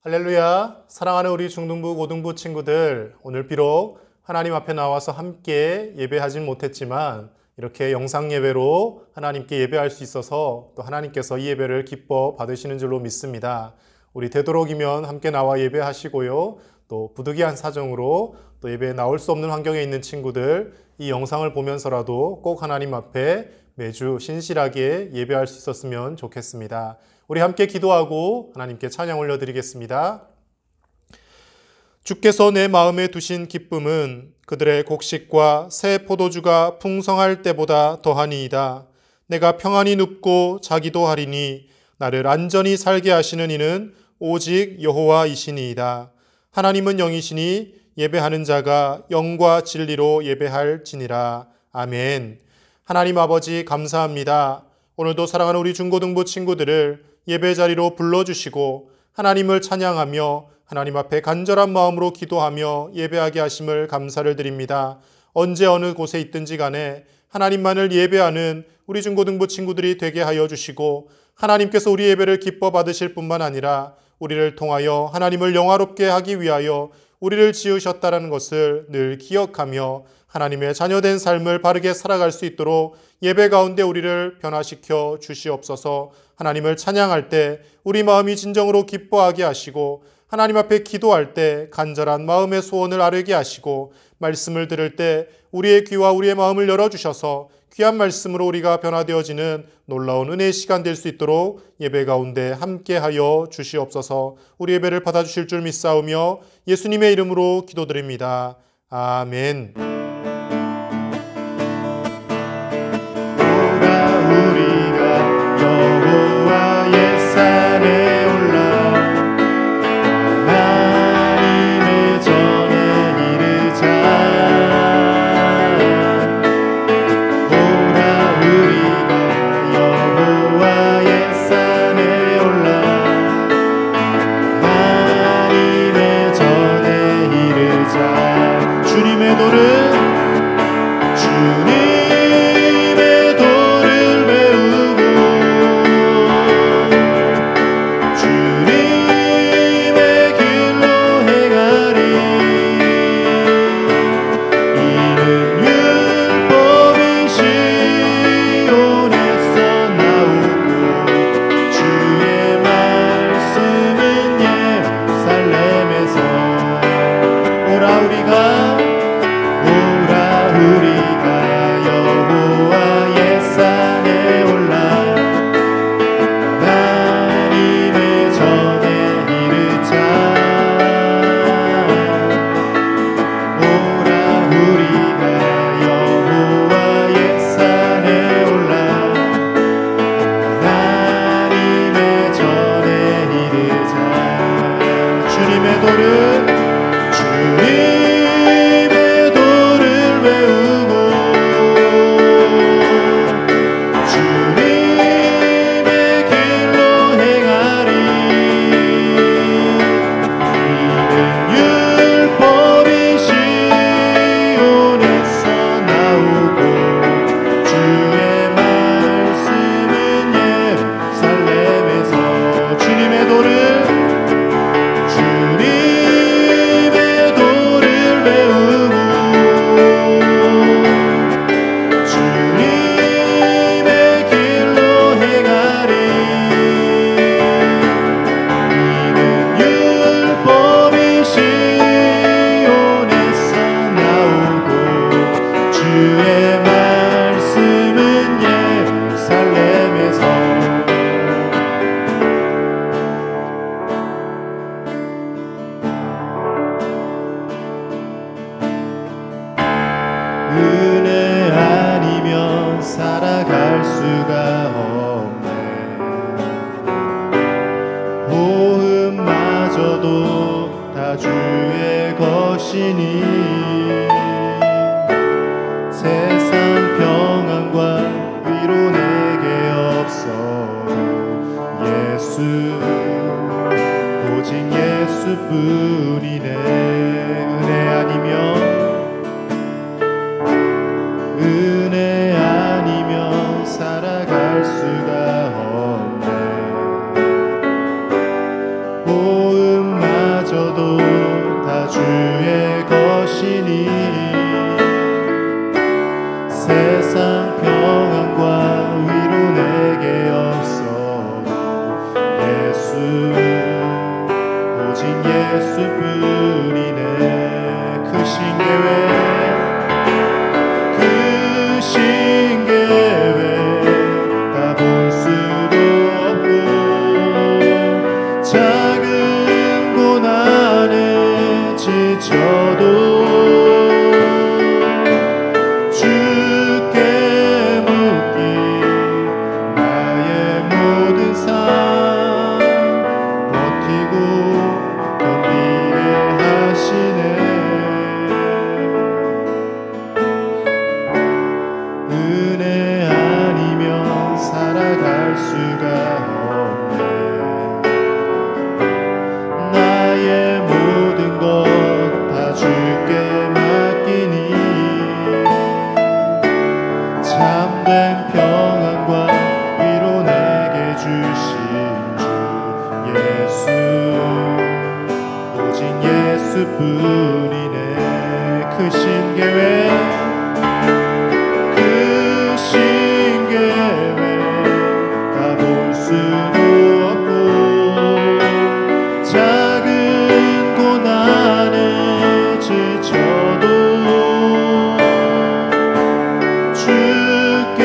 할렐루야. 사랑하는 우리 중등부, 고등부 친구들, 오늘 비록 하나님 앞에 나와서 함께 예배하진 못했지만 이렇게 영상 예배로 하나님께 예배할 수 있어서 또 하나님께서 이 예배를 기뻐 받으시는 줄로 믿습니다. 우리 되도록이면 함께 나와 예배하시고요. 또 부득이한 사정으로 또 예배에 나올 수 없는 환경에 있는 친구들, 이 영상을 보면서라도 꼭 하나님 앞에 매주 신실하게 예배할 수 있었으면 좋겠습니다. 우리 함께 기도하고 하나님께 찬양 올려드리겠습니다. 주께서 내 마음에 두신 기쁨은 그들의 곡식과 새 포도주가 풍성할 때보다 더하니이다. 내가 평안히 눕고 자기도 하리니 나를 안전히 살게 하시는 이는 오직 여호와이시니이다. 하나님은 영이시니 예배하는 자가 영과 진리로 예배할지니라. 아멘. 하나님 아버지 감사합니다. 오늘도 사랑하는 우리 중고등부 친구들을 예배 자리로 불러주시고 하나님을 찬양하며 하나님 앞에 간절한 마음으로 기도하며 예배하게 하심을 감사를 드립니다. 언제 어느 곳에 있든지 간에 하나님만을 예배하는 우리 중고등부 친구들이 되게 하여 주시고 하나님께서 우리 예배를 기뻐 받으실 뿐만 아니라 우리를 통하여 하나님을 영화롭게 하기 위하여 우리를 지으셨다는 것을 늘 기억하며 하나님의 자녀된 삶을 바르게 살아갈 수 있도록 예배 가운데 우리를 변화시켜 주시옵소서. 하나님을 찬양할 때 우리 마음이 진정으로 기뻐하게 하시고 하나님 앞에 기도할 때 간절한 마음의 소원을 아뢰게 하시고 말씀을 들을 때 우리의 귀와 우리의 마음을 열어주셔서 귀한 말씀으로 우리가 변화되어지는 놀라운 은혜의 시간 될 수 있도록 예배 가운데 함께하여 주시옵소서. 우리 예배를 받아주실 줄 믿사오며 예수님의 이름으로 기도드립니다. 아멘. 은혜 아니면 살아갈 수가 없네. 호흡마저도 다 주의 것이니 세상 평안과 위로 내게 없어. 예수 오직 예수뿐이네. 은혜 아니면 살아갈 수가 없네. 호흡 주신 주 예수 오직 예수뿐이네. 크신 계획 다 볼 수도 없고 작은 고난에 지쳐도 주께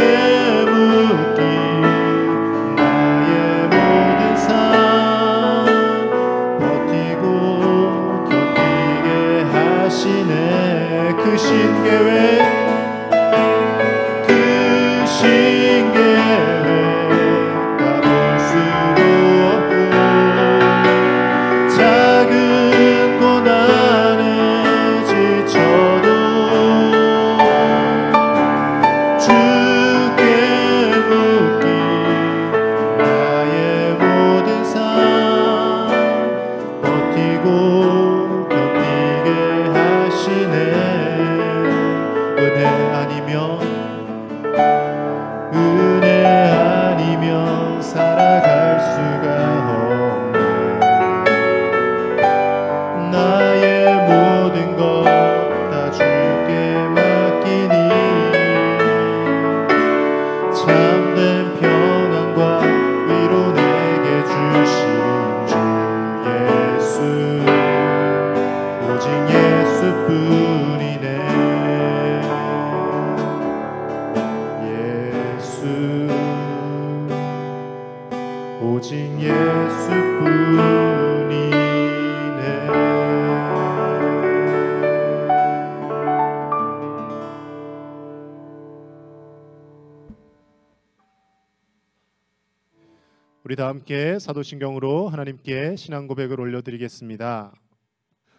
묻기 나의 모든 삶 버티고 견디게 하시네. 크신 계획 오직 예수뿐이네. 우리 다 함께 사도신경으로 하나님께 신앙 고백을 올려드리겠습니다.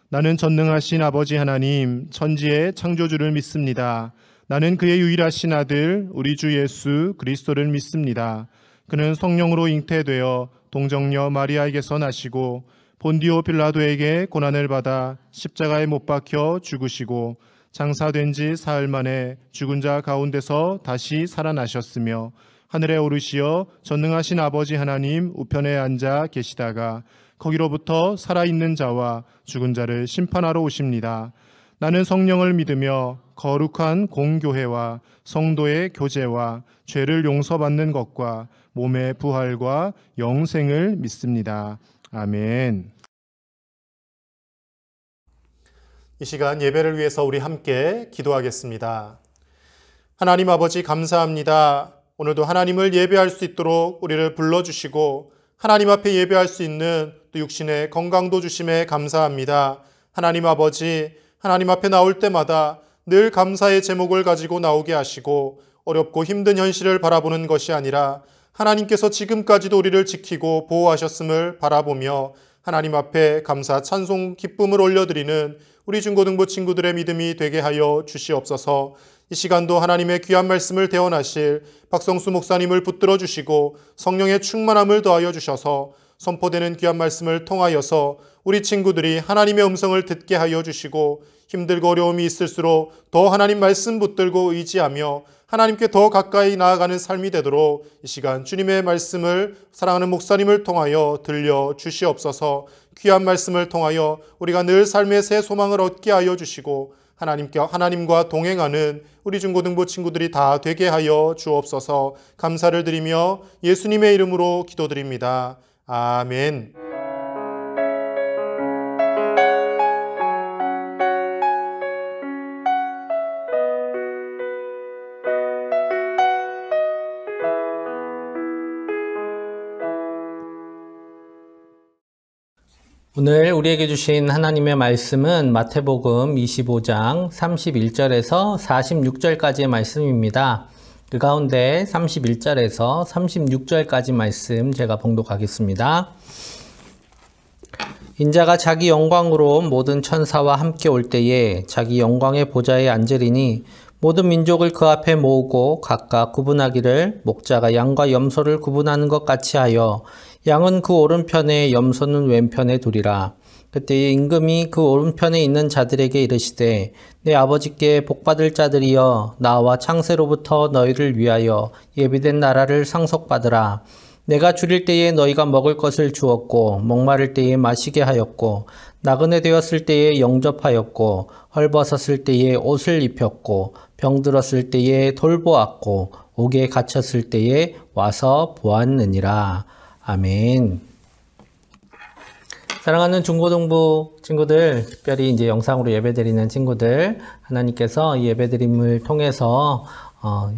나는 전능하신 아버지 하나님, 천지의 창조주를 믿습니다. 나는 그의 유일하신 아들 우리 주 예수 그리스도를 믿습니다. 그는 성령으로 잉태되어 동정녀 마리아에게서 나시고 본디오 빌라도에게 고난을 받아 십자가에 못 박혀 죽으시고 장사된 지 사흘 만에 죽은 자 가운데서 다시 살아나셨으며 하늘에 오르시어 전능하신 아버지 하나님 우편에 앉아 계시다가 거기로부터 살아있는 자와 죽은 자를 심판하러 오십니다. 나는 성령을 믿으며 거룩한 공교회와 성도의 교제와 죄를 용서받는 것과 몸의 부활과 영생을 믿습니다. 아멘. 이 시간 예배를 위해서 우리 함께 기도하겠습니다. 하나님 아버지 감사합니다. 오늘도 하나님을 예배할 수 있도록 우리를 불러주시고 하나님 앞에 예배할 수 있는 또 육신의 건강도 주심에 감사합니다. 하나님 아버지, 하나님 앞에 나올 때마다 늘 감사의 제목을 가지고 나오게 하시고 어렵고 힘든 현실을 바라보는 것이 아니라 하나님께서 지금까지도 우리를 지키고 보호하셨음을 바라보며 하나님 앞에 감사, 찬송, 기쁨을 올려드리는 우리 중고등부 친구들의 믿음이 되게 하여 주시옵소서. 이 시간도 하나님의 귀한 말씀을 대언하실 박성수 목사님을 붙들어 주시고 성령의 충만함을 더하여 주셔서 선포되는 귀한 말씀을 통하여서 우리 친구들이 하나님의 음성을 듣게 하여 주시고 힘들고 어려움이 있을수록 더 하나님 말씀 붙들고 의지하며 하나님께 더 가까이 나아가는 삶이 되도록 이 시간 주님의 말씀을 사랑하는 목사님을 통하여 들려 주시옵소서. 귀한 말씀을 통하여 우리가 늘 삶의 새 소망을 얻게 하여 주시고 하나님과 동행하는 우리 중고등부 친구들이 다 되게 하여 주옵소서. 감사를 드리며 예수님의 이름으로 기도드립니다. 아멘. 오늘 우리에게 주신 하나님의 말씀은 마태복음 25장 31절에서 46절까지의 말씀입니다. 그 가운데 31절에서 36절까지 말씀 제가 봉독하겠습니다. 인자가 자기 영광으로 모든 천사와 함께 올 때에 자기 영광의 보좌에 앉으리니 모든 민족을 그 앞에 모으고 각각 구분하기를 목자가 양과 염소를 구분하는 것 같이 하여 양은 그 오른편에 염소는 왼편에 두리라. 그때에 임금이 그 오른편에 있는 자들에게 이르시되 내 아버지께 복받을 자들이여 나와 창세로부터 너희를 위하여 예비된 나라를 상속받으라. 내가 줄일 때에 너희가 먹을 것을 주었고 목마를 때에 마시게 하였고 나그네 되었을 때에 영접하였고 헐벗었을 때에 옷을 입혔고 병들었을 때에 돌보았고 옥에 갇혔을 때에 와서 보았느니라. 아멘. 사랑하는 중고등부 친구들, 특별히 이제 영상으로 예배드리는 친구들, 하나님께서 이 예배드림을 통해서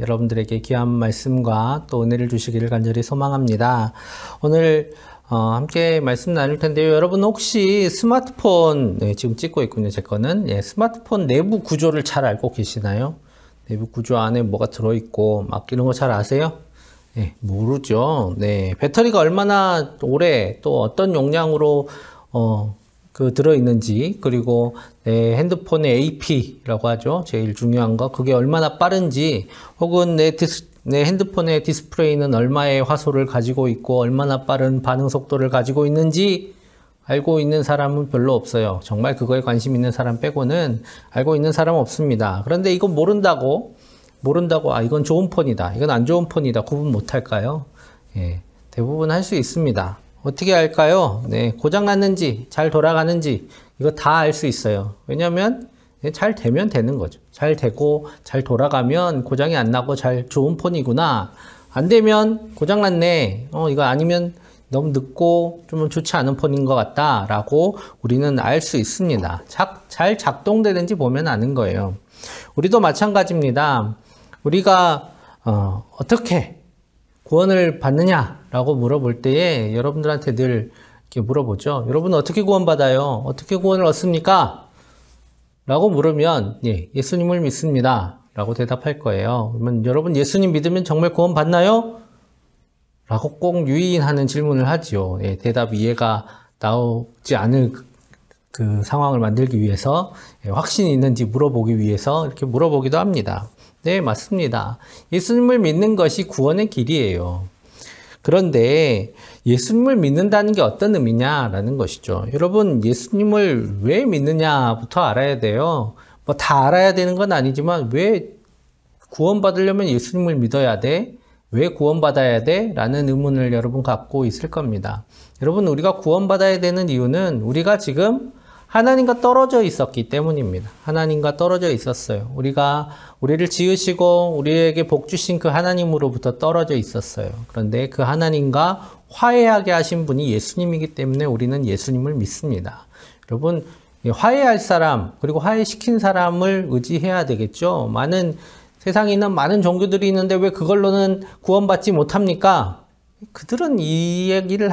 여러분들에게 귀한 말씀과 또 은혜를 주시기를 간절히 소망합니다. 오늘 함께 말씀 나눌 텐데요. 여러분 혹시 스마트폰, 지금 찍고 있군요. 제 거는. 스마트폰 내부 구조를 잘 알고 계시나요? 내부 구조 안에 뭐가 들어있고 막 이런 거 잘 아세요? 모르죠. 배터리가 얼마나 오래 또 어떤 용량으로 들어있는지, 그리고 내 핸드폰의 AP라고 하죠. 제일 중요한 거. 그게 얼마나 빠른지, 혹은 내 핸드폰의 디스플레이는 얼마의 화소를 가지고 있고, 얼마나 빠른 반응 속도를 가지고 있는지 알고 있는 사람은 별로 없어요. 정말 그거에 관심 있는 사람 빼고는 알고 있는 사람은 없습니다. 그런데 이거 모른다고, 이건 좋은 폰이다, 이건 안 좋은 폰이다, 구분 못 할까요? 대부분 할 수 있습니다. 어떻게 할까요? 고장 났는지, 잘 돌아가는지, 이거 다 알 수 있어요. 왜냐면, 잘 되면 되는 거죠. 잘 되고, 잘 돌아가면 고장이 안 나고 좋은 폰이구나. 안 되면, 고장 났네. 이거 아니면 너무 늦고 좀 좋지 않은 폰인 것 같다. 라고 우리는 알 수 있습니다. 잘 작동되는지 보면 아는 거예요. 우리도 마찬가지입니다. 우리가, 어떻게 구원을 받느냐라고 물어볼 때에 여러분들한테 늘 이렇게 물어보죠. 여러분 어떻게 구원받아요? 어떻게 구원을 얻습니까? 라고 물으면 예수님을 믿습니다 라고 대답할 거예요. 그러면 여러분 예수님 믿으면 정말 구원받나요? 라고 꼭 유인하는 질문을 하죠. 대답 이해가 나오지 않을 그 상황을 만들기 위해서, 확신이 있는지 물어보기 위해서 이렇게 물어보기도 합니다. 네, 맞습니다. 예수님을 믿는 것이 구원의 길이에요. 그런데 예수님을 믿는다는 게 어떤 의미냐라는 것이죠. 여러분, 예수님을 왜 믿느냐부터 알아야 돼요. 뭐 다 알아야 되는 건 아니지만, 왜 구원받으려면 예수님을 믿어야 돼? 왜 구원받아야 돼? 라는 의문을 여러분 갖고 있을 겁니다. 여러분, 우리가 구원받아야 되는 이유는 우리가 지금 하나님과 떨어져 있었기 때문입니다. 하나님과 떨어져 있었어요. 우리를 지으시고 우리에게 복 주신 그 하나님으로부터 떨어져 있었어요. 그런데 그 하나님과 화해하게 하신 분이 예수님이기 때문에 우리는 예수님을 믿습니다. 여러분, 화해할 사람, 그리고 화해시킨 사람을 의지해야 되겠죠. 세상에 있는 많은 종교들이 있는데 왜 그걸로는 구원받지 못합니까? 그들은 이 얘기를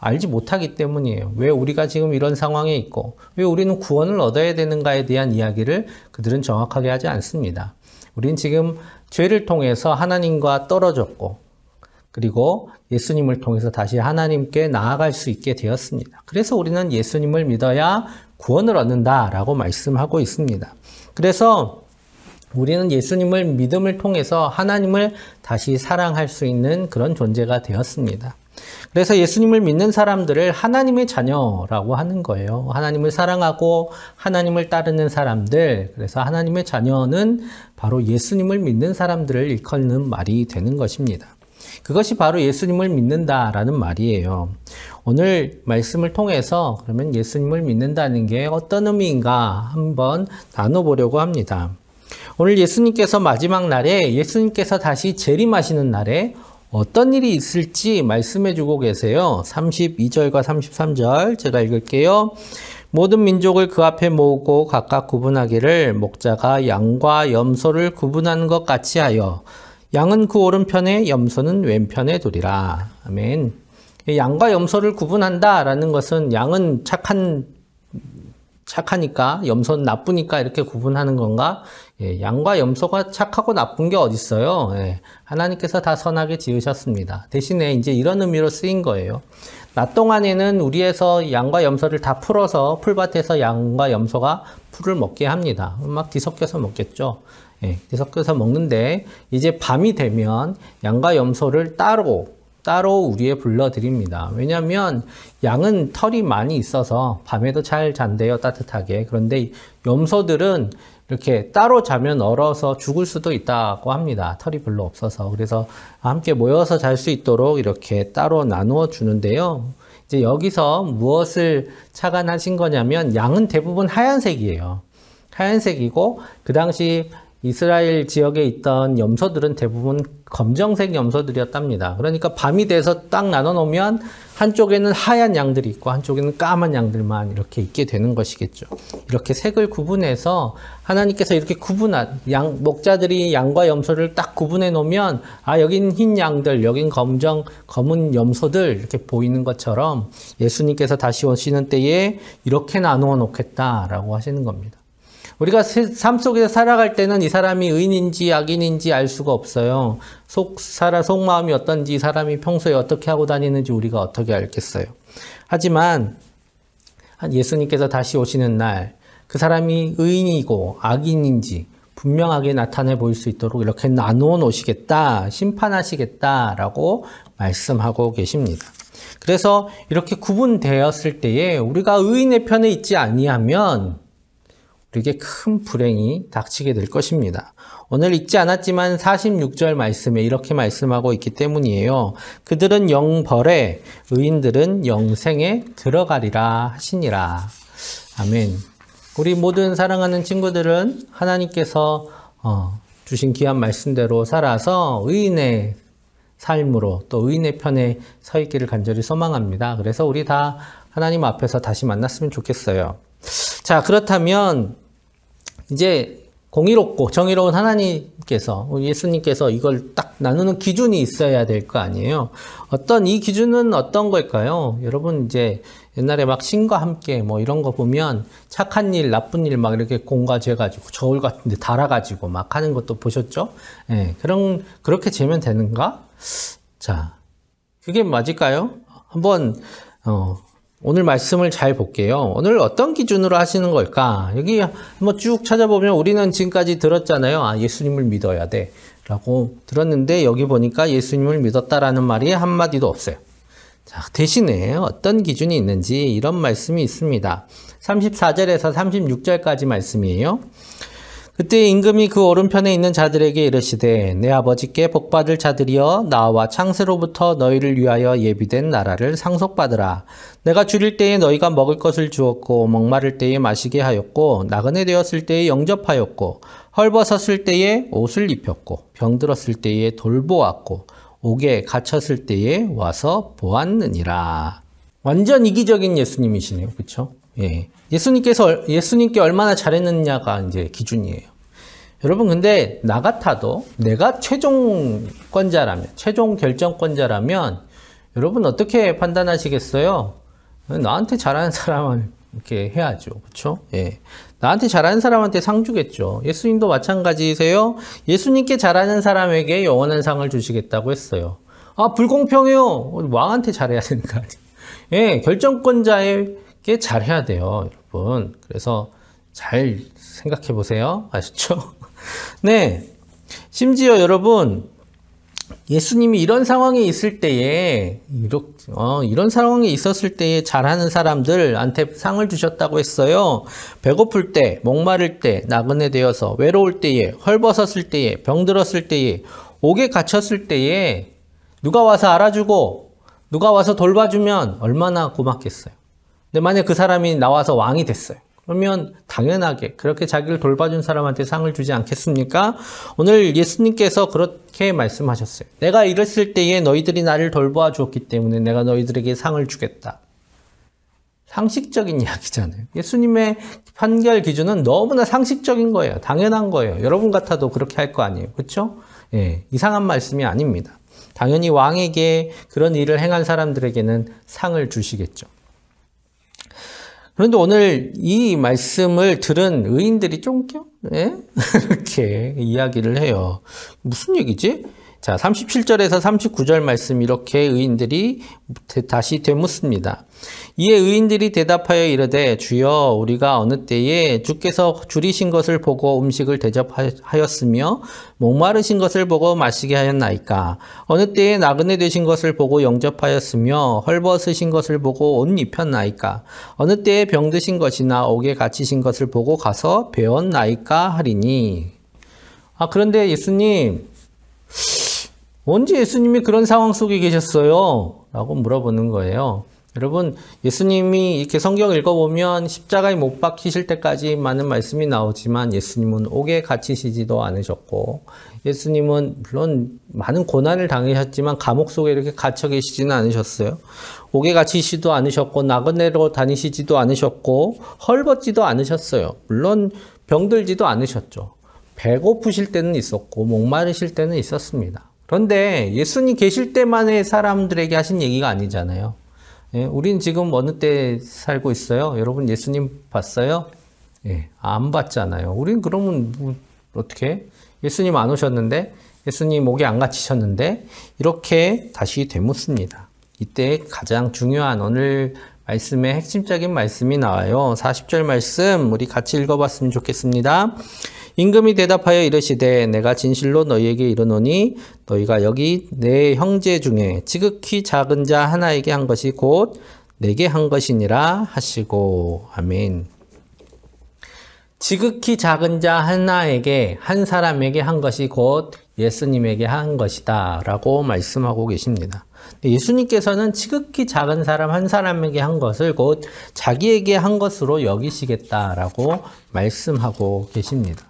알지 못하기 때문이에요. 왜 우리가 지금 이런 상황에 있고, 왜 우리는 구원을 얻어야 되는가에 대한 이야기를 그들은 정확하게 하지 않습니다. 우린 지금 죄를 통해서 하나님과 떨어졌고, 그리고 예수님을 통해서 다시 하나님께 나아갈 수 있게 되었습니다. 그래서 우리는 예수님을 믿어야 구원을 얻는다라고 말씀하고 있습니다. 그래서 우리는 예수님을 믿음을 통해서 하나님을 다시 사랑할 수 있는 그런 존재가 되었습니다. 그래서 예수님을 믿는 사람들을 하나님의 자녀라고 하는 거예요. 하나님을 사랑하고 하나님을 따르는 사람들, 그래서 하나님의 자녀는 바로 예수님을 믿는 사람들을 일컫는 말이 되는 것입니다. 그것이 바로 예수님을 믿는다라는 말이에요. 오늘 말씀을 통해서 그러면 예수님을 믿는다는 게 어떤 의미인가 한번 나눠보려고 합니다. 오늘 예수님께서 마지막 날에, 예수님께서 다시 재림하시는 날에 어떤 일이 있을지 말씀해 주고 계세요. 32절과 33절 제가 읽을게요. 모든 민족을 그 앞에 모으고 각각 구분하기를 목자가 양과 염소를 구분하는 것 같이 하여 양은 그 오른편에 염소는 왼편에 두리라. 아멘. 양과 염소를 구분한다라는 것은 양은 착하니까 염소는 나쁘니까 이렇게 구분하는 건가? 양과 염소가 착하고 나쁜 게 어딨어요? 하나님께서 다 선하게 지으셨습니다. 대신에 이제 이런 의미로 쓰인 거예요. 낮 동안에는 우리에서 양과 염소를 다 풀어서 풀밭에서 양과 염소가 풀을 먹게 합니다. 막 뒤섞여서 먹겠죠. 뒤섞여서 먹는데 이제 밤이 되면 양과 염소를 따로 우리에 불러드립니다. 왜냐하면 양은 털이 많이 있어서 밤에도 잘 잔대요, 따뜻하게. 그런데 염소들은 이렇게 따로 자면 얼어서 죽을 수도 있다고 합니다. 털이 별로 없어서. 그래서 함께 모여서 잘 수 있도록 이렇게 따로 나누어 주는데요. 이제 여기서 무엇을 착안하신 거냐면 양은 대부분 하얀색이에요. 하얀색이고 그 당시 이스라엘 지역에 있던 염소들은 대부분 검정색 염소들이었답니다. 그러니까 밤이 돼서 딱 나눠 놓으면 한쪽에는 하얀 양들이 있고 한쪽에는 까만 양들만 이렇게 있게 되는 것이겠죠. 이렇게 색을 구분해서 하나님께서 이렇게 목자들이 양과 염소를 딱 구분해 놓으면 여긴 흰 양들, 여긴 검은 염소들 이렇게 보이는 것처럼 예수님께서 다시 오시는 때에 이렇게 나누어 놓겠다라고 하시는 겁니다. 우리가 삶 속에서 살아갈 때는 이 사람이 의인인지 악인인지 알 수가 없어요. 속마음이 어떤지, 사람이 평소에 어떻게 하고 다니는지 우리가 어떻게 알겠어요. 하지만 예수님께서 다시 오시는 날 그 사람이 의인이고 악인인지 분명하게 나타내 보일 수 있도록 이렇게 나누어 놓으시겠다, 심판하시겠다라고 말씀하고 계십니다. 그래서 이렇게 구분되었을 때에 우리가 의인의 편에 있지 아니하면 우리에게 큰 불행이 닥치게 될 것입니다. 오늘 읽지 않았지만 46절 말씀에 이렇게 말씀하고 있기 때문이에요. 그들은 영벌에 의인들은 영생에 들어가리라 하시니라. 아멘. 우리 모든 사랑하는 친구들은 하나님께서 주신 귀한 말씀대로 살아서 의인의 삶으로 또 의인의 편에 서 있기를 간절히 소망합니다. 그래서 우리 다 하나님 앞에서 다시 만났으면 좋겠어요. 자, 그렇다면 이제 공의롭고 정의로운 하나님께서, 예수님께서 이걸 딱 나누는 기준이 있어야 될 거 아니에요. 이 기준은 어떤 걸까요? 여러분 이제 옛날에 막 신과 함께 뭐 이런 거 보면 착한 일, 나쁜 일 막 이렇게 공과제가지고 저울 같은데 달아가지고 막 하는 것도 보셨죠? 예, 그렇게 재면 되는가? 자, 그게 맞을까요? 한번, 오늘 말씀을 잘 볼게요. 오늘 어떤 기준으로 하시는 걸까? 여기 한번 쭉 찾아보면 우리는 지금까지 들었잖아요. 예수님을 믿어야 돼. 라고 들었는데 여기 보니까 예수님을 믿었다라는 말이 한마디도 없어요. 자, 대신에 어떤 기준이 있는지 이런 말씀이 있습니다. 34절에서 36절까지 말씀이에요. 그때 임금이 그 오른편에 있는 자들에게 이르시되 내 아버지께 복받을 자들이여 나와 창세로부터 너희를 위하여 예비된 나라를 상속받으라. 내가 줄일 때에 너희가 먹을 것을 주었고 목마를 때에 마시게 하였고 나그네 되었을 때에 영접하였고 헐벗었을 때에 옷을 입혔고 병들었을 때에 돌보았고 옥에 갇혔을 때에 와서 보았느니라. 완전 이기적인 예수님이시네요. 그렇죠? 예. 예수님께 얼마나 잘했느냐가 이제 기준이에요. 여러분, 근데 나 같아도 내가 최종권자라면, 최종 결정권자라면 여러분 어떻게 판단하시겠어요? 나한테 잘하는 사람은 이렇게 해야죠. 그렇죠? 예. 나한테 잘하는 사람한테 상 주겠죠. 예수님도 마찬가지세요. 예수님께 잘하는 사람에게 영원한 상을 주시겠다고 했어요. 불공평해요. 왕한테 잘해야 되는 거 아니에요. 예, 결정권자에게 잘해야 돼요, 여러분. 그래서 잘 생각해 보세요. 아셨죠? 네. 심지어 여러분, 예수님이 이런 상황에 있을 때에, 이런 상황에 있었을 때에 잘하는 사람들한테 상을 주셨다고 했어요. 배고플 때, 목마를 때, 나그네 되어서, 외로울 때에, 헐벗었을 때에, 병들었을 때에, 옥에 갇혔을 때에, 누가 와서 알아주고, 누가 와서 돌봐주면 얼마나 고맙겠어요. 근데 만약 그 사람이 나와서 왕이 됐어요. 그러면 당연하게 그렇게 자기를 돌봐준 사람한테 상을 주지 않겠습니까? 오늘 예수님께서 그렇게 말씀하셨어요. 내가 이랬을 때에 너희들이 나를 돌보아 주었기 때문에 내가 너희들에게 상을 주겠다. 상식적인 이야기잖아요. 예수님의 판결 기준은 너무나 상식적인 거예요. 당연한 거예요. 여러분 같아도 그렇게 할 거 아니에요. 그렇죠? 예, 이상한 말씀이 아닙니다. 당연히 왕에게 그런 일을 행한 사람들에게는 상을 주시겠죠. 그런데 오늘 이 말씀을 들은 의인들이 좀 이렇게 이야기를 해요. 무슨 얘기지? 자, 37절에서 39절 말씀 이렇게 의인들이 다시 되묻습니다. 이에 의인들이 대답하여 이르되 주여 우리가 어느 때에 주께서 줄이신 것을 보고 음식을 대접하였으며 목마르신 것을 보고 마시게 하였나이까? 어느 때에 나그네 되신 것을 보고 영접하였으며 헐벗으신 것을 보고 옷 입혔나이까? 어느 때에 병드신 것이나 옥에 갇히신 것을 보고 가서 배웠나이까 하리니. 그런데 예수님, 언제 예수님이 그런 상황 속에 계셨어요? 라고 물어보는 거예요. 여러분, 예수님이 이렇게 성경 읽어보면 십자가에 못 박히실 때까지 많은 말씀이 나오지만 예수님은 옥에 갇히시지도 않으셨고, 예수님은 물론 많은 고난을 당하셨지만 감옥 속에 이렇게 갇혀 계시지는 않으셨어요. 옥에 갇히시지도 않으셨고, 나그네로 다니시지도 않으셨고, 헐벗지도 않으셨어요. 물론 병들지도 않으셨죠. 배고프실 때는 있었고, 목마르실 때는 있었습니다. 그런데 예수님 계실 때만의 사람들에게 하신 얘기가 아니잖아요. 예, 우린 지금 어느 때 살고 있어요? 여러분 예수님 봤어요? 예, 안 봤잖아요. 우린 그러면 어떻게? 예수님 안 오셨는데? 예수님 옥에 안 갇히셨는데? 이렇게 다시 되묻습니다. 이때 가장 중요한 오늘 말씀의 핵심적인 말씀이 나와요. 40절 말씀 우리 같이 읽어봤으면 좋겠습니다. 임금이 대답하여 이르시되 내가 진실로 너희에게 이르노니 너희가 여기 내 형제 중에 지극히 작은 자 하나에게 한 것이 곧 내게 한 것이니라 하시고. 아멘. 지극히 작은 자 하나에게, 한 사람에게 한 것이 곧 예수님에게 한 것이다 라고 말씀하고 계십니다. 예수님께서는 지극히 작은 사람 한 사람에게 한 것을 곧 자기에게 한 것으로 여기시겠다라고 말씀하고 계십니다.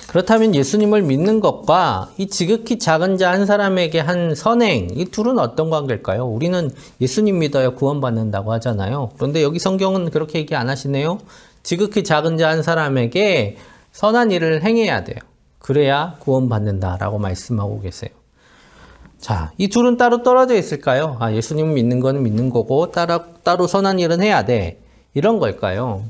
그렇다면 예수님을 믿는 것과 이 지극히 작은 자 한 사람에게 한 선행, 이 둘은 어떤 관계일까요? 우리는 예수님 믿어야 구원받는다고 하잖아요. 그런데 여기 성경은 그렇게 얘기 안 하시네요. 지극히 작은 자 한 사람에게 선한 일을 행해야 돼요. 그래야 구원받는다라고 말씀하고 계세요. 자, 이 둘은 따로 떨어져 있을까요? 예수님 믿는 거는 믿는 거고 따로 선한 일은 해야 돼. 이런 걸까요?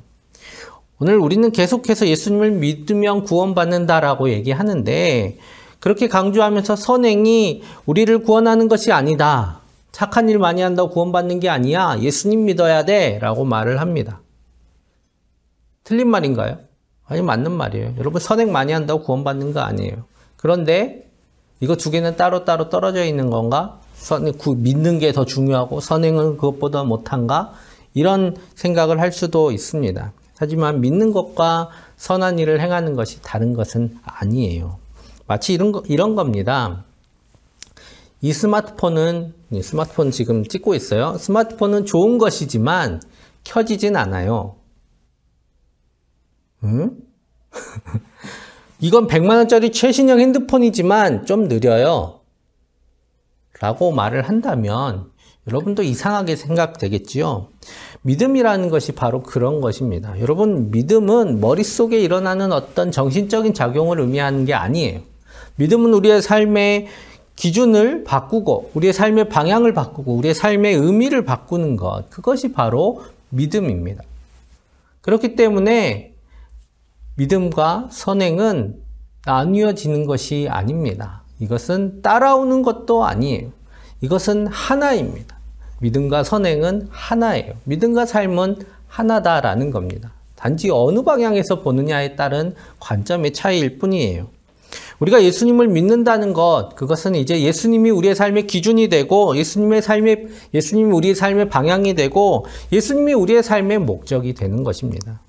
오늘 우리는 계속해서 예수님을 믿으면 구원받는다라고 얘기하는데 그렇게 강조하면서 선행이 우리를 구원하는 것이 아니다. 착한 일 많이 한다고 구원받는 게 아니야. 예수님 믿어야 돼 라고 말을 합니다. 틀린 말인가요? 아니, 맞는 말이에요. 여러분, 선행 많이 한다고 구원받는 거 아니에요. 그런데 이거 두 개는 따로따로 떨어져 있는 건가? 믿는 게 더 중요하고 선행은 그것보다 못한가? 이런 생각을 할 수도 있습니다. 하지만 믿는 것과 선한 일을 행하는 것이 다른 것은 아니에요. 마치 이런 겁니다. 이 스마트폰 지금 찍고 있어요. 스마트폰은 좋은 것이지만 켜지진 않아요. 이건 100만 원짜리 최신형 핸드폰이지만 좀 느려요. 라고 말을 한다면 여러분도 이상하게 생각되겠지요. 믿음이라는 것이 바로 그런 것입니다. 여러분, 믿음은 머릿속에 일어나는 어떤 정신적인 작용을 의미하는 게 아니에요. 믿음은 우리의 삶의 기준을 바꾸고 우리의 삶의 방향을 바꾸고 우리의 삶의 의미를 바꾸는 것, 그것이 바로 믿음입니다. 그렇기 때문에 믿음과 선행은 나뉘어지는 것이 아닙니다. 이것은 따라오는 것도 아니에요. 이것은 하나입니다. 믿음과 선행은 하나예요. 믿음과 삶은 하나다라는 겁니다. 단지 어느 방향에서 보느냐에 따른 관점의 차이일 뿐이에요. 우리가 예수님을 믿는다는 것, 그것은 이제 예수님이 우리의 삶의 기준이 되고 예수님이 우리의 삶의 방향이 되고 예수님이 우리의 삶의 목적이 되는 것입니다.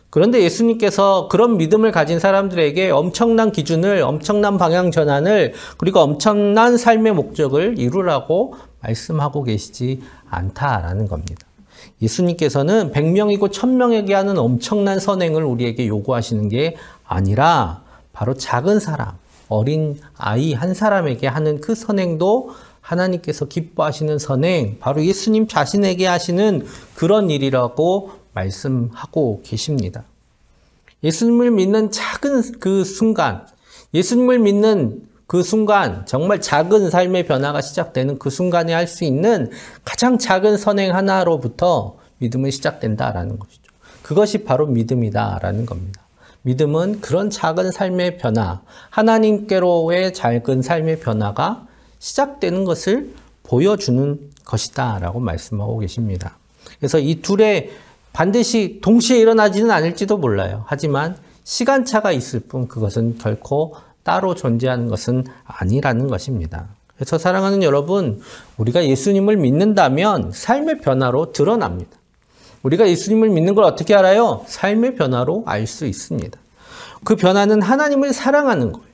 그런데 예수님께서 그런 믿음을 가진 사람들에게 엄청난 기준을, 엄청난 방향 전환을, 그리고 엄청난 삶의 목적을 이루라고 말씀하고 계시지 않다라는 겁니다. 예수님께서는 100명이고 1000명에게 하는 엄청난 선행을 우리에게 요구하시는 게 아니라 바로 작은 사람, 어린 아이 한 사람에게 하는 그 선행도 하나님께서 기뻐하시는 선행, 바로 예수님 자신에게 하시는 그런 일이라고 말씀하고 계십니다. 예수님을 믿는 작은 그 순간, 예수님을 믿는 그 순간, 정말 작은 삶의 변화가 시작되는 그 순간에 할 수 있는 가장 작은 선행 하나로부터 믿음은 시작된다라는 것이죠. 그것이 바로 믿음이다라는 겁니다. 믿음은 그런 작은 삶의 변화, 하나님께로의 작은 삶의 변화가 시작되는 것을 보여주는 것이다 라고 말씀하고 계십니다. 그래서 이 둘의 반드시 동시에 일어나지는 않을지도 몰라요. 하지만 시간차가 있을 뿐 그것은 결코 따로 존재하는 것은 아니라는 것입니다. 그래서 사랑하는 여러분, 우리가 예수님을 믿는다면 삶의 변화로 드러납니다. 우리가 예수님을 믿는 걸 어떻게 알아요? 삶의 변화로 알 수 있습니다. 그 변화는 하나님을 사랑하는 거예요.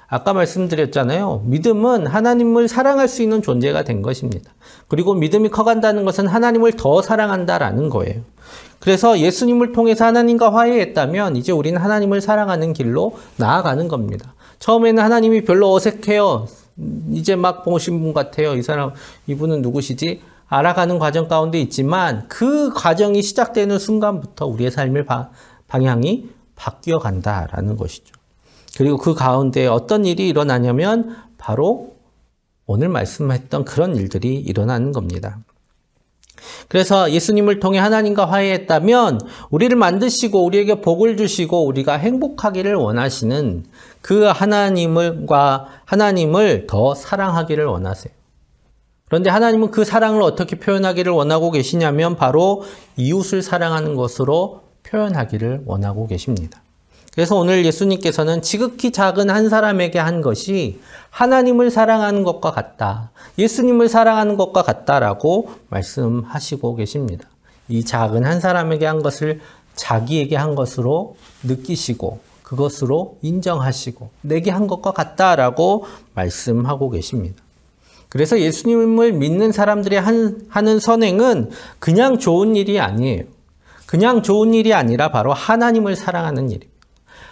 아까 말씀드렸잖아요. 믿음은 하나님을 사랑할 수 있는 존재가 된 것입니다. 그리고 믿음이 커간다는 것은 하나님을 더 사랑한다라는 거예요. 그래서 예수님을 통해서 하나님과 화해했다면 이제 우리는 하나님을 사랑하는 길로 나아가는 겁니다. 처음에는 하나님이 별로 어색해요. 이제 막 보신 분 같아요. 이분은 누구시지? 알아가는 과정 가운데 있지만 그 과정이 시작되는 순간부터 우리의 삶의 방향이 바뀌어 간다라는 것이죠. 그리고 그 가운데 어떤 일이 일어나냐면 바로 오늘 말씀했던 그런 일들이 일어나는 겁니다. 그래서 예수님을 통해 하나님과 화해했다면 우리를 만드시고 우리에게 복을 주시고 우리가 행복하기를 원하시는 그 하나님을 더 사랑하기를 원하세요. 그런데 하나님은 그 사랑을 어떻게 표현하기를 원하고 계시냐면 바로 이웃을 사랑하는 것으로 표현하기를 원하고 계십니다. 그래서 오늘 예수님께서는 지극히 작은 한 사람에게 한 것이 하나님을 사랑하는 것과 같다. 예수님을 사랑하는 것과 같다라고 말씀하시고 계십니다. 이 작은 한 사람에게 한 것을 자기에게 한 것으로 느끼시고 그것으로 인정하시고 내게 한 것과 같다라고 말씀하고 계십니다. 그래서 예수님을 믿는 사람들이 하는 선행은 그냥 좋은 일이 아니에요. 그냥 좋은 일이 아니라 바로 하나님을 사랑하는 일입니다.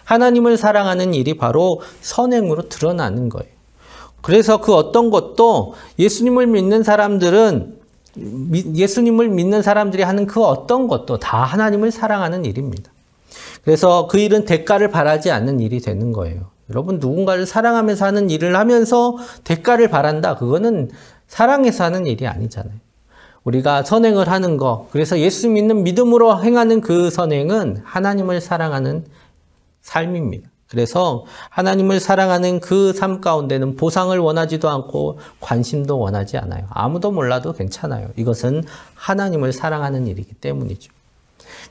하나님을 사랑하는 일이 바로 선행으로 드러나는 거예요. 그래서 그 어떤 것도 예수님을 믿는 사람들이 하는 그 어떤 것도 다 하나님을 사랑하는 일입니다. 그래서 그 일은 대가를 바라지 않는 일이 되는 거예요. 여러분, 누군가를 사랑하면서 하는 일을 하면서 대가를 바란다. 그거는 사랑해서 하는 일이 아니잖아요. 우리가 선행을 하는 거, 그래서 예수 믿는 믿음으로 행하는 그 선행은 하나님을 사랑하는 삶입니다. 그래서 하나님을 사랑하는 그 삶 가운데는 보상을 원하지도 않고 관심도 원하지 않아요. 아무도 몰라도 괜찮아요. 이것은 하나님을 사랑하는 일이기 때문이죠.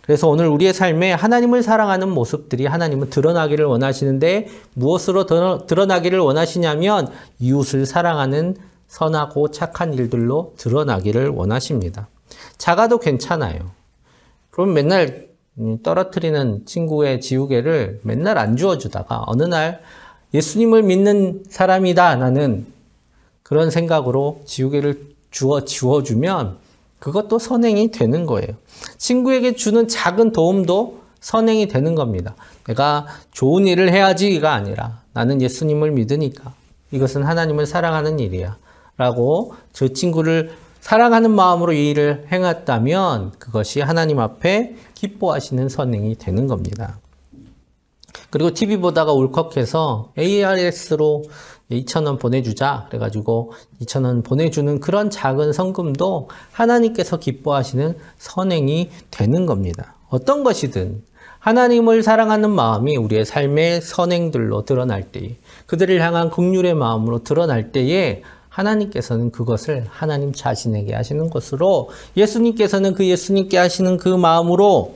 그래서 오늘 우리의 삶에 하나님을 사랑하는 모습들이 하나님은 드러나기를 원하시는데 무엇으로 드러나기를 원하시냐면 이웃을 사랑하는 선하고 착한 일들로 드러나기를 원하십니다. 작아도 괜찮아요. 그럼 맨날 떨어뜨리는 친구의 지우개를 맨날 안 주워주다가 어느 날 예수님을 믿는 사람이다 나는 그런 생각으로 지우개를 주워주면 그것도 선행이 되는 거예요. 친구에게 주는 작은 도움도 선행이 되는 겁니다. 내가 좋은 일을 해야지가 아니라 나는 예수님을 믿으니까 이것은 하나님을 사랑하는 일이야 라고 저 친구를 사랑하는 마음으로 이 일을 행했다면 그것이 하나님 앞에 기뻐하시는 선행이 되는 겁니다. 그리고 TV 보다가 울컥해서 ARS로 2,000원 보내주자 그래가지고 2,000원 보내주는 그런 작은 성금도 하나님께서 기뻐하시는 선행이 되는 겁니다. 어떤 것이든 하나님을 사랑하는 마음이 우리의 삶의 선행들로 드러날 때에 그들을 향한 긍휼의 마음으로 드러날 때에 하나님께서는 그것을 하나님 자신에게 하시는 것으로 예수님께서는 그 예수님께 하시는 그 마음으로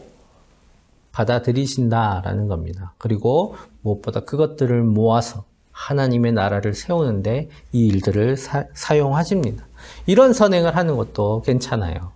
받아들이신다라는 겁니다. 그리고 무엇보다 그것들을 모아서 하나님의 나라를 세우는데 이 일들을 사용하십니다. 이런 선행을 하는 것도 괜찮아요.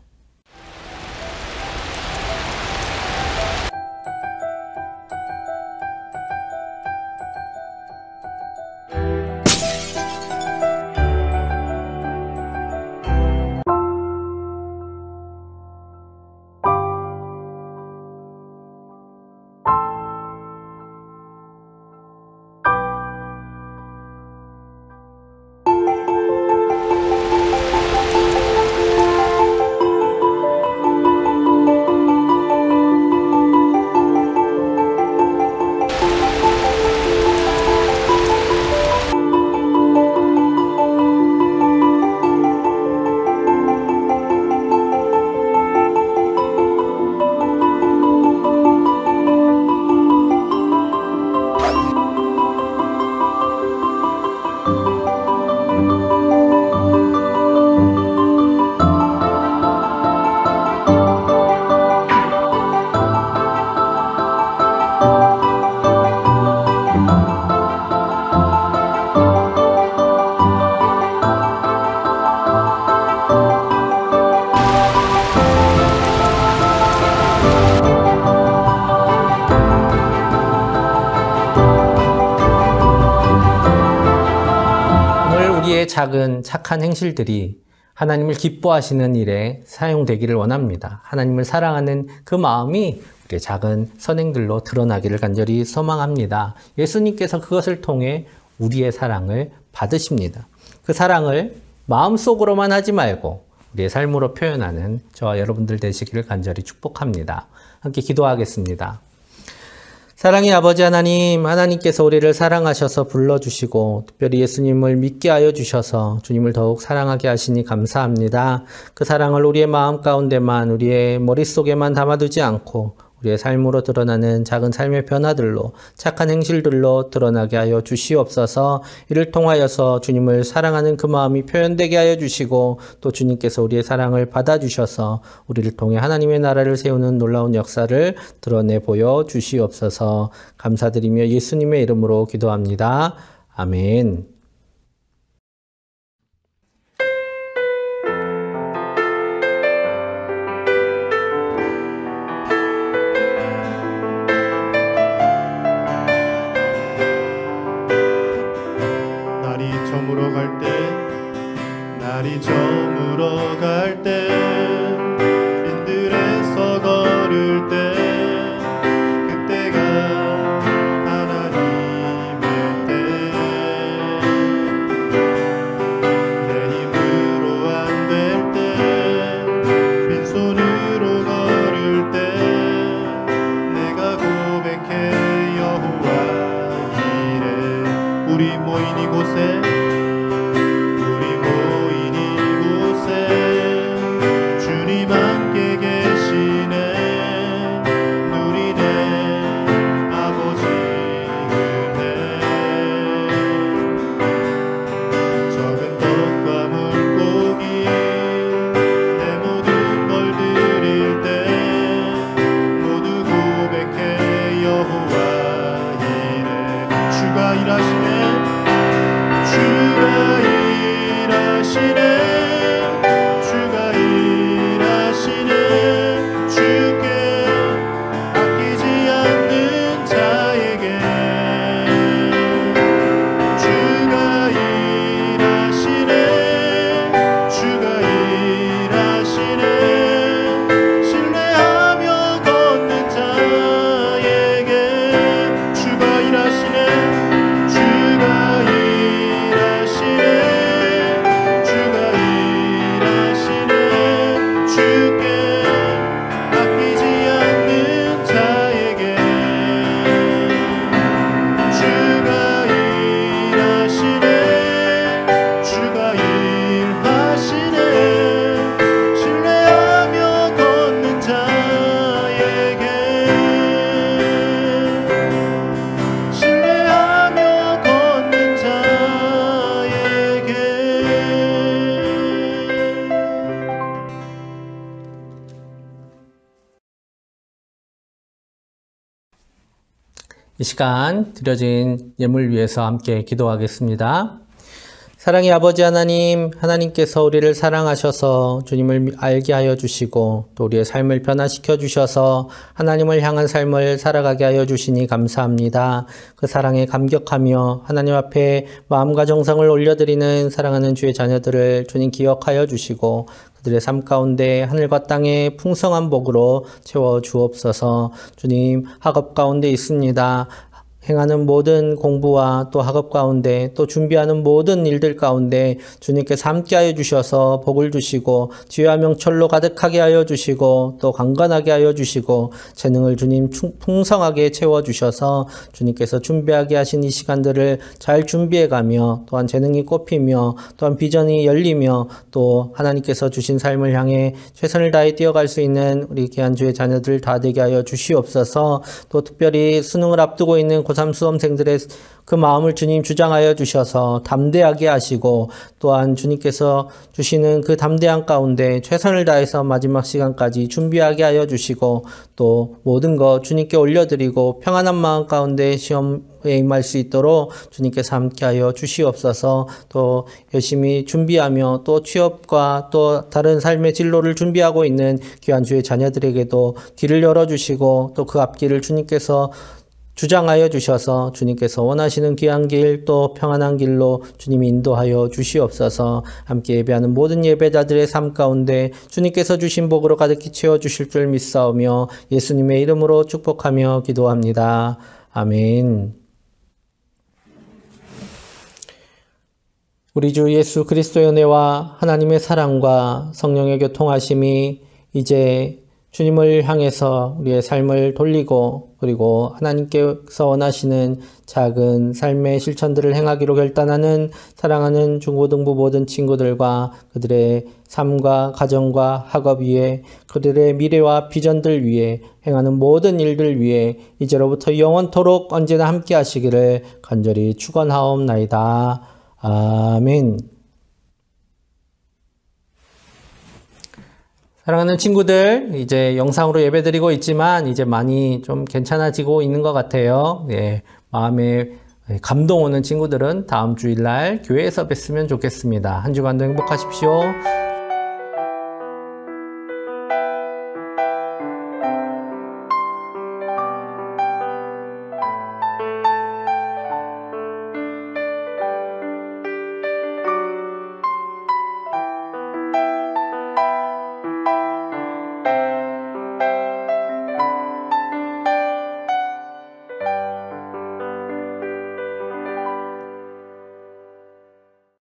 작은 착한 행실들이 하나님을 기뻐하시는 일에 사용되기를 원합니다. 하나님을 사랑하는 그 마음이 우리의 작은 선행들로 드러나기를 간절히 소망합니다. 예수님께서 그것을 통해 우리의 사랑을 받으십니다. 그 사랑을 마음속으로만 하지 말고 우리의 삶으로 표현하는 저와 여러분들 되시기를 간절히 축복합니다. 함께 기도하겠습니다. 사랑의 아버지 하나님, 하나님께서 우리를 사랑하셔서 불러주시고 특별히 예수님을 믿게 하여 주셔서 주님을 더욱 사랑하게 하시니 감사합니다. 그 사랑을 우리의 마음 가운데만, 우리의 머릿속에만 담아두지 않고 우리의 삶으로 드러나는 작은 삶의 변화들로, 착한 행실들로 드러나게 하여 주시옵소서. 이를 통하여서 주님을 사랑하는 그 마음이 표현되게 하여 주시고 또 주님께서 우리의 사랑을 받아주셔서 우리를 통해 하나님의 나라를 세우는 놀라운 역사를 드러내 보여 주시옵소서. 감사드리며 예수님의 이름으로 기도합니다. 아멘. 날이 저물어 갈 때 빈들에서 걸을 때 그때가 하나님의 때 내 힘으로 안 될 때 빈손으로 걸을 때 내가 고백해 여호와 이래 우리 모인 이곳에 이 시간 드려진 예물 위해서 함께 기도하겠습니다. 사랑의 아버지 하나님, 하나님께서 우리를 사랑하셔서 주님을 알게 하여 주시고 또 우리의 삶을 변화시켜 주셔서 하나님을 향한 삶을 살아가게 하여 주시니 감사합니다. 그 사랑에 감격하며 하나님 앞에 마음과 정성을 올려드리는 사랑하는 주의 자녀들을 주님 기억하여 주시고 그들의 삶 가운데 하늘과 땅의 풍성한 복으로 채워 주옵소서. 주님, 학업 가운데 있습니다. 행하는 모든 공부와 또 학업 가운데 또 준비하는 모든 일들 가운데 주님께서 함께하여 주셔서 복을 주시고 지혜와 명철로 가득하게 하여 주시고 또 강건하게 하여 주시고 재능을 주님 풍성하게 채워주셔서 주님께서 준비하게 하신 이 시간들을 잘 준비해가며 또한 재능이 꼽히며 또한 비전이 열리며 또 하나님께서 주신 삶을 향해 최선을 다해 뛰어갈 수 있는 우리 귀한 주의 자녀들 다 되게 하여 주시옵소서. 또 특별히 수능을 앞두고 있는 고3 수험생들의 그 마음을 주님 주장하여 주셔서 담대하게 하시고 또한 주님께서 주시는 그 담대한 가운데 최선을 다해서 마지막 시간까지 준비하게 하여 주시고 또 모든 것 주님께 올려드리고 평안한 마음 가운데 시험에 임할 수 있도록 주님께서 함께하여 주시옵소서. 또 열심히 준비하며 또 취업과 또 다른 삶의 진로를 준비하고 있는 귀한 주의 자녀들에게도 길을 열어주시고 또 그 앞길을 주님께서 주장하여 주셔서 주님께서 원하시는 귀한 길 또 평안한 길로 주님이 인도하여 주시옵소서. 함께 예배하는 모든 예배자들의 삶 가운데 주님께서 주신 복으로 가득히 채워주실 줄 믿사오며 예수님의 이름으로 축복하며 기도합니다. 아멘. 우리 주 예수 그리스도의 은혜와 하나님의 사랑과 성령의 교통하심이 이제 주님을 향해서 우리의 삶을 돌리고 그리고 하나님께서 원하시는 작은 삶의 실천들을 행하기로 결단하는 사랑하는 중고등부 모든 친구들과 그들의 삶과 가정과 학업 위에 그들의 미래와 비전들 위에 행하는 모든 일들 위에 이제로부터 영원토록 언제나 함께 하시기를 간절히 축원하옵나이다. 아멘. 사랑하는 친구들, 이제 영상으로 예배드리고 있지만 이제 많이 좀 괜찮아지고 있는 것 같아요. 예, 마음에 감동 오는 친구들은 다음 주일날 교회에서 뵀으면 좋겠습니다. 한 주간도 행복하십시오.